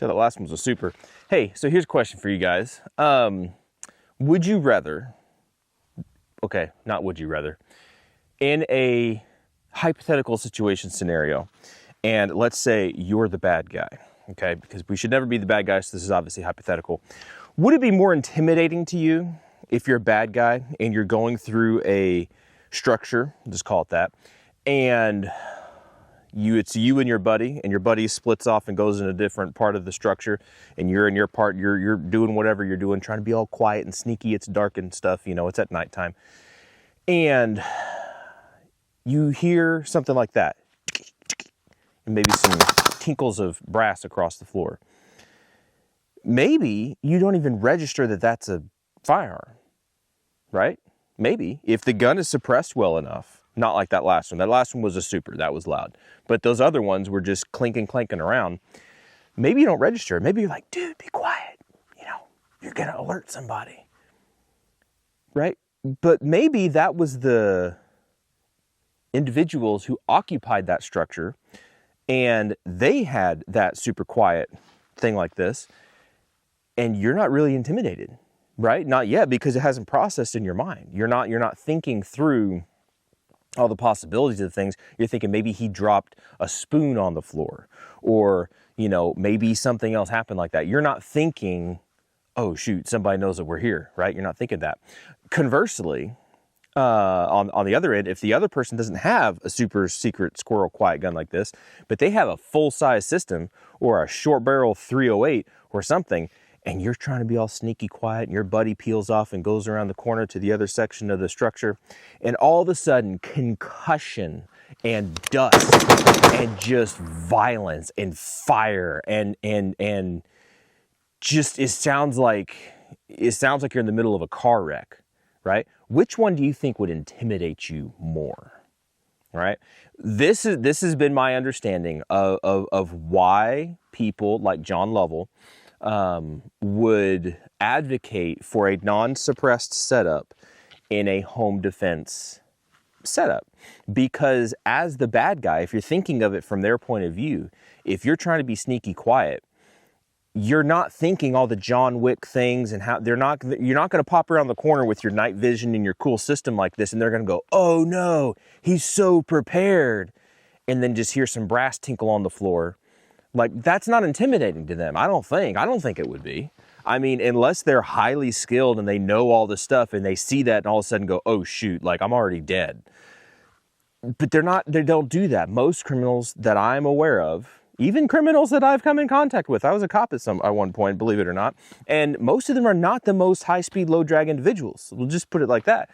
So that last one was a super. Hey, so here's a question for you guys. Would you rather, okay, not would you rather, in a hypothetical situation scenario, and let's say you're the bad guy, okay, because we should never be the bad guy, so this is obviously hypothetical. Would it be more intimidating to you if you're a bad guy and you're going through a structure, just call it that, and it's you and your buddy splits off and goes in a different part of the structure, and you're in your part, you're doing whatever you're doing, trying to be all quiet and sneaky, it's dark and stuff, you know, it's at nighttime, and you hear something like that, and maybe some tinkles of brass across the floor. Maybe you don't even register that that's a firearm, right? Maybe, if the gun is suppressed well enough. Not like that last one. That last one was a super, that was loud. But those other ones were just clanking around. Maybe you don't register. Maybe you're like, dude, be quiet. You know, you're gonna alert somebody, right? But maybe that was the individuals who occupied that structure and they had that super quiet thing like this, and you're not really intimidated, right? Not yet, because it hasn't processed in your mind. You're not thinking through all the possibilities of things. You're thinking maybe he dropped a spoon on the floor, or, you know, maybe something else happened like that. You're not thinking, oh shoot, somebody knows that we're here, right? You're not thinking that. Conversely, on the other end, if the other person doesn't have a super secret squirrel quiet gun like this, but they have a full-size system or a short barrel 308 or something, and you're trying to be all sneaky quiet, and your buddy peels off and goes around the corner to the other section of the structure, and all of a sudden, concussion and dust and just violence and fire and just it sounds like you're in the middle of a car wreck, right? Which one do you think would intimidate you more? Right? This has been my understanding of why people like John Lovell would advocate for a non-suppressed setup in a home defense setup. Because as the bad guy, if you're thinking of it from their point of view, if you're trying to be sneaky quiet, you're not thinking all the John Wick things and how you're not going to pop around the corner with your night vision and your cool system like this, and they're going to go, oh no, he's so prepared, and then just hear some brass tinkle on the floor. Like, that's not intimidating to them. I don't think it would be. I mean, unless they're highly skilled and they know all this stuff and they see that and all of a sudden go, oh shoot, like I'm already dead. But they don't do that. Most criminals that I'm aware of, even criminals that I've come in contact with, I was a cop at one point, believe it or not, and most of them are not the most high-speed, low-drag individuals. We'll just put it like that.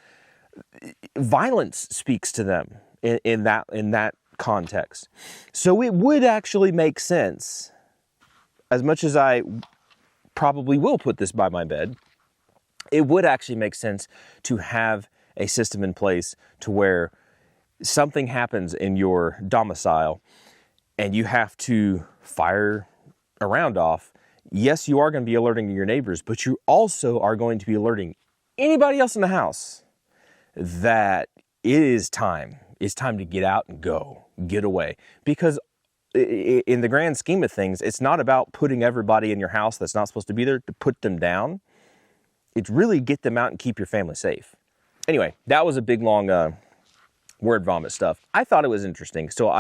Violence speaks to them in that context. So it would actually make sense, as much as I probably will put this by my bed, it would actually make sense to have a system in place to where something happens in your domicile and you have to fire a round off. Yes, you are going to be alerting your neighbors, but you also are going to be alerting anybody else in the house that it is time. It's time to get out and go, get away. Because in the grand scheme of things, it's not about putting everybody in your house that's not supposed to be there to put them down. It's really get them out and keep your family safe. Anyway, that was a big, long word vomit stuff. I thought it was interesting. So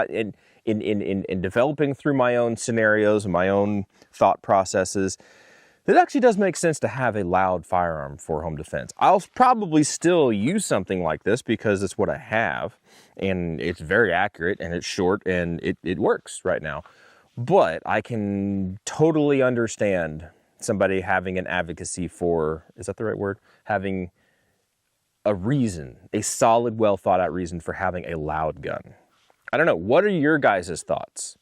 in developing through my own scenarios and my own thought processes, it actually does make sense to have a loud firearm for home defense. I'll probably still use something like this because it's what I have, and it's very accurate, and it's short, and it works right now. But I can totally understand somebody having an advocacy for, is that the right word? Having a reason, a solid, well thought out reason for having a loud gun. I don't know. What are your guys' thoughts,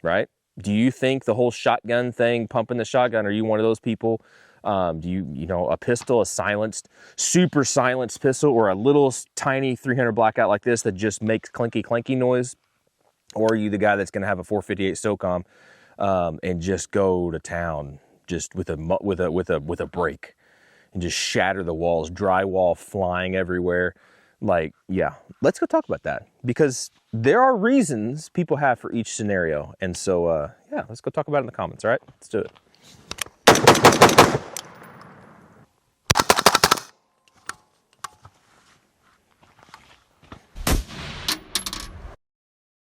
right? Do you think the whole shotgun thing, pumping the shotgun, are you one of those people? Do you know, a pistol, a silenced, super silenced pistol, or a little tiny 300 blackout like this that just makes clinky noise? Or are you the guy that's going to have a 458 SOCOM and just go to town just with a break and just shatter the walls, drywall flying everywhere? Like, yeah, let's go talk about that, because there are reasons people have for each scenario. And so, yeah, Yeah, let's go talk about it in the comments, all right? Let's do it.